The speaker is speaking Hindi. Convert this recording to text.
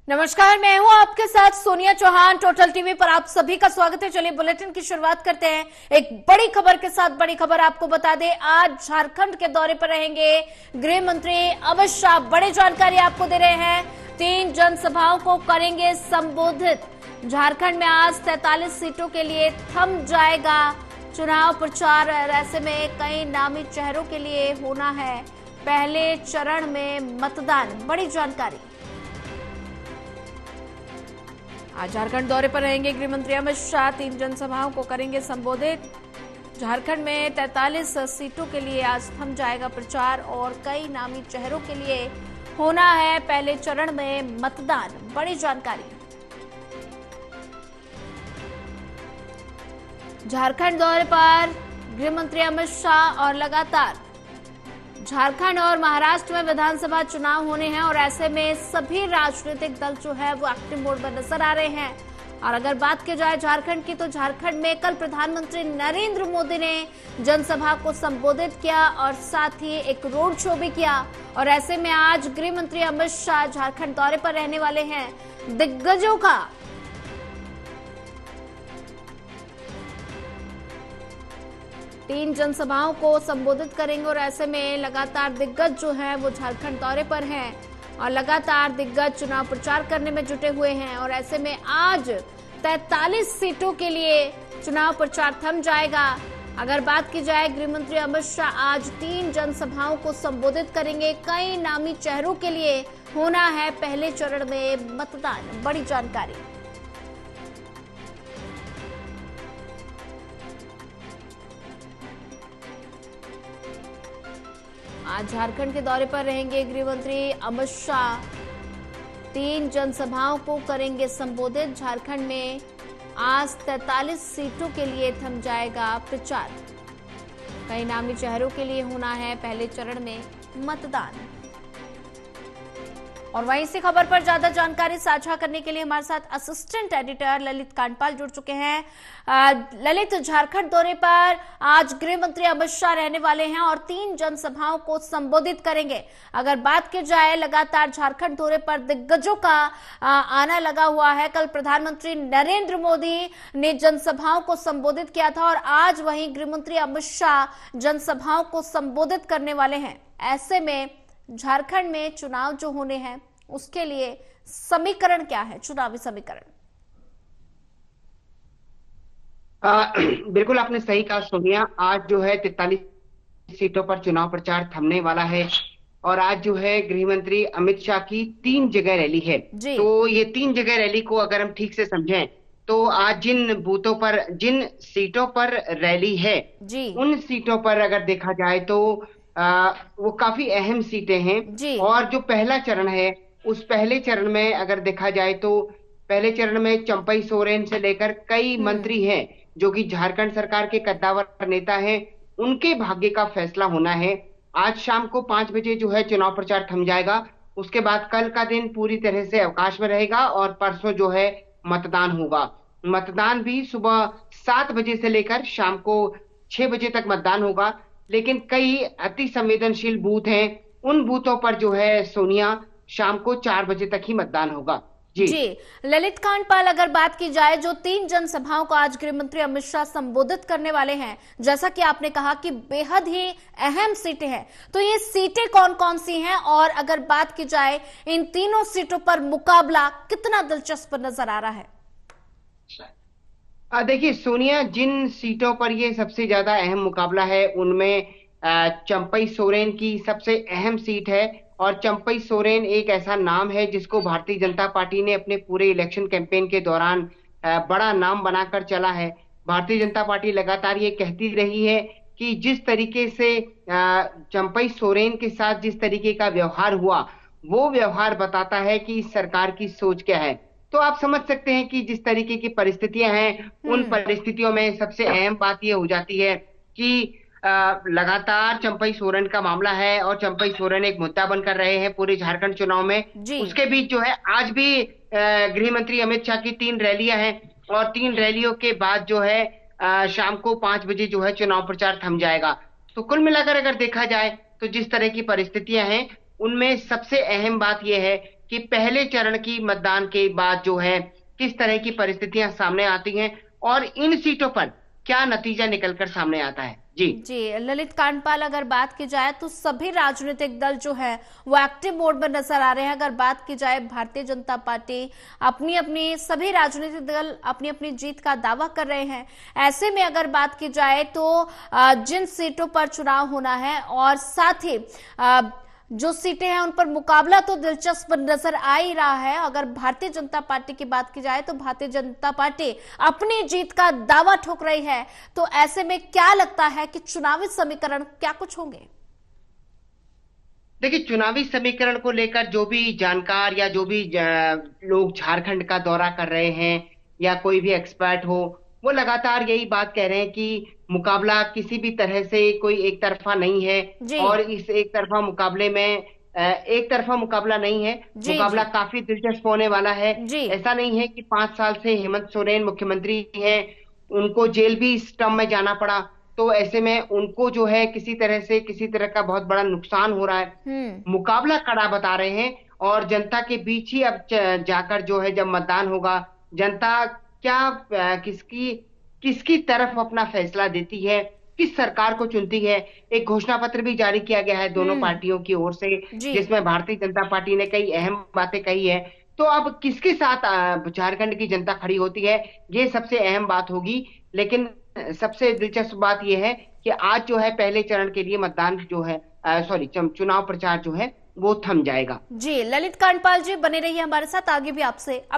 नमस्कार, मैं हूं आपके साथ सोनिया चौहान। टोटल टीवी पर आप सभी का स्वागत है। चलिए बुलेटिन की शुरुआत करते हैं एक बड़ी खबर के साथ। बड़ी खबर आपको बता दें, आज झारखंड के दौरे पर रहेंगे गृह मंत्री अमित शाह। बड़ी जानकारी आपको दे रहे हैं। 3 जनसभाओं को करेंगे संबोधित। झारखंड में आज 43 सीटों के लिए थम जाएगा चुनाव प्रचार। ऐसे में कई नामी चेहरों के लिए होना है पहले चरण में मतदान। बड़ी जानकारी। आज झारखंड दौरे पर रहेंगे गृह मंत्री अमित शाह। 3 जनसभाओं को करेंगे संबोधित। झारखंड में 43 सीटों के लिए आज थम जाएगा प्रचार और कई नामी चेहरों के लिए होना है पहले चरण में मतदान। बड़ी जानकारी। झारखंड दौरे पर गृह मंत्री अमित शाह और लगातार झारखंड और महाराष्ट्र में विधानसभा चुनाव होने हैं और ऐसे में सभी राजनीतिक दल जो है वो एक्टिव मोड में नजर आ रहे हैं। और अगर बात की जाए झारखंड की, तो झारखंड में कल प्रधानमंत्री नरेंद्र मोदी ने जनसभा को संबोधित किया और साथ ही एक रोड शो भी किया। और ऐसे में आज गृह मंत्री अमित शाह झारखंड दौरे पर रहने वाले हैं। दिग्गजों का तीन जनसभाओं को संबोधित करेंगे और ऐसे में लगातार दिग्गज जो हैं वो झारखंड दौरे पर हैं और लगातार दिग्गज चुनाव प्रचार करने में जुटे हुए हैं। और ऐसे में आज 43 सीटों के लिए चुनाव प्रचार थम जाएगा। अगर बात की जाए, गृह मंत्री अमित शाह आज 3 जनसभाओं को संबोधित करेंगे। कई नामी चेहरों के लिए होना है पहले चरण में मतदान। बड़ी जानकारी। आज झारखंड के दौरे पर रहेंगे गृह मंत्री अमित शाह। 3 जनसभाओं को करेंगे संबोधित। झारखंड में आज 43 सीटों के लिए थम जाएगा प्रचार। कई नामी चेहरों के लिए होना है पहले चरण में मतदान। और वहीं इसी खबर पर ज्यादा जानकारी साझा करने के लिए हमारे साथ असिस्टेंट एडिटर ललित कांडपाल जुड़ चुके हैं। ललित, झारखंड दौरे पर आज गृह मंत्री अमित शाह रहने वाले हैं और 3 जनसभाओं को संबोधित करेंगे। अगर बात की जाए, लगातार झारखंड दौरे पर दिग्गजों का आना लगा हुआ है। कल प्रधानमंत्री नरेंद्र मोदी ने जनसभाओं को संबोधित किया था और आज वहीं गृह मंत्री अमित शाह जनसभाओं को संबोधित करने वाले हैं। ऐसे में झारखंड में चुनाव जो होने हैं उसके लिए समीकरण क्या है, चुनावी समीकरण? बिल्कुल आपने सही कहा सोनिया। आज जो है 43 सीटों पर चुनाव प्रचार थमने वाला है और आज जो है गृह मंत्री अमित शाह की 3 जगह रैली है। तो ये 3 जगह रैली को अगर हम ठीक से समझें तो आज जिन बूथों पर, जिन सीटों पर रैली है उन सीटों पर अगर देखा जाए तो वो काफी अहम सीटें हैं। और जो पहला चरण है उस पहले चरण में अगर देखा जाए तो पहले चरण में चंपई सोरेन से लेकर कई मंत्री हैं जो कि झारखंड सरकार के कद्दावर नेता हैं। उनके भाग्य का फैसला होना है। आज शाम को 5 बजे जो है चुनाव प्रचार थम जाएगा। उसके बाद कल का दिन पूरी तरह से अवकाश में रहेगा और परसों जो है मतदान होगा। मतदान भी सुबह 7 बजे से लेकर शाम को 6 बजे तक मतदान होगा। लेकिन कई अति संवेदनशील बूथ हैं, उन बूथों पर जो है सोनिया शाम को 4 बजे तक ही मतदान होगा। जी ललित कांडपाल, अगर बात की जाए जो 3 जनसभाओं को आज गृह मंत्री अमित शाह संबोधित करने वाले हैं, जैसा कि आपने कहा कि बेहद ही अहम सीटें हैं, तो ये सीटें कौन कौन सी हैं और अगर बात की जाए इन तीनों सीटों पर मुकाबला कितना दिलचस्प नजर आ रहा है? देखिए सोनिया, जिन सीटों पर ये सबसे ज्यादा अहम मुकाबला है उनमें चंपई सोरेन की सबसे अहम सीट है। और चंपई सोरेन एक ऐसा नाम है जिसको भारतीय जनता पार्टी ने अपने पूरे इलेक्शन कैंपेन के दौरान बड़ा नाम बनाकर चला है। भारतीय जनता पार्टी लगातार ये कहती रही है कि जिस तरीके से चंपई सोरेन के साथ जिस तरीके का व्यवहार हुआ, वो व्यवहार बताता है कि इस सरकार की सोच क्या है। तो आप समझ सकते हैं कि जिस तरीके की परिस्थितियां हैं, उन परिस्थितियों में सबसे अहम बात यह हो जाती है कि लगातार चंपई सोरेन का मामला है और चंपई सोरेन एक मुद्दा बनकर रहे हैं पूरे झारखंड चुनाव में। उसके बीच जो है आज भी गृह मंत्री अमित शाह की 3 रैलियां हैं और 3 रैलियों के बाद जो है शाम को 5 बजे जो है चुनाव प्रचार थम जाएगा। तो कुल मिलाकर अगर देखा जाए तो जिस तरह की परिस्थितियां हैं उनमें सबसे अहम बात यह है कि पहले चरण की मतदान के बाद जो है किस तरह की परिस्थितियां सामने आती हैं और इन सीटों पर क्या नतीजा निकलकर सामने आता है। जी जी ललित कांडपाल, अगर बात की जाए तो सभी राजनीतिक दल जो है वो एक्टिव मोड में नजर आ रहे हैं। अगर बात की जाए भारतीय जनता पार्टी अपनी अपनी सभी राजनीतिक दल अपनी अपनी जीत का दावा कर रहे हैं। ऐसे में अगर बात की जाए तो जिन सीटों पर चुनाव होना है और साथ ही जो सीटें हैं उन पर मुकाबला तो दिलचस्प नजर आ ही रहा है। अगर भारतीय जनता पार्टी की बात की जाए तो भारतीय जनता पार्टी अपनी जीत का दावा ठोक रही है। तो ऐसे में क्या लगता है कि चुनावी समीकरण क्या कुछ होंगे? देखिए, चुनावी समीकरण को लेकर जो भी जानकार या जो भी लोग झारखंड का दौरा कर रहे हैं या कोई भी एक्सपर्ट हो, वो लगातार यही बात कह रहे हैं कि मुकाबला किसी भी तरह से कोई एक तरफा नहीं है। और इस एक तरफा मुकाबले में एक तरफा मुकाबला नहीं है, मुकाबला काफी दिलचस्प होने वाला है। ऐसा नहीं है कि 5 साल से हेमंत सोरेन मुख्यमंत्री हैं, उनको जेल भी इस टर्म में जाना पड़ा, तो ऐसे में उनको जो है किसी तरह से किसी तरह का बहुत बड़ा नुकसान हो रहा है। मुकाबला कड़ा बता रहे हैं और जनता के बीच ही अब जाकर जो है जब मतदान होगा, जनता क्या किसकी तरफ अपना फैसला देती है, किस सरकार को चुनती है। एक घोषणा पत्र भी जारी किया गया है दोनों पार्टियों की ओर से, जिसमें भारतीय जनता पार्टी ने कई अहम बातें कही है। तो अब किसके साथ झारखंड की जनता खड़ी होती है, ये सबसे अहम बात होगी। लेकिन सबसे दिलचस्प बात यह है कि आज जो है पहले चरण के लिए मतदान जो है चुनाव प्रचार जो है वो थम जाएगा। जी ललित कांडपाल जी बने रहिए हमारे साथ, आगे भी आपसे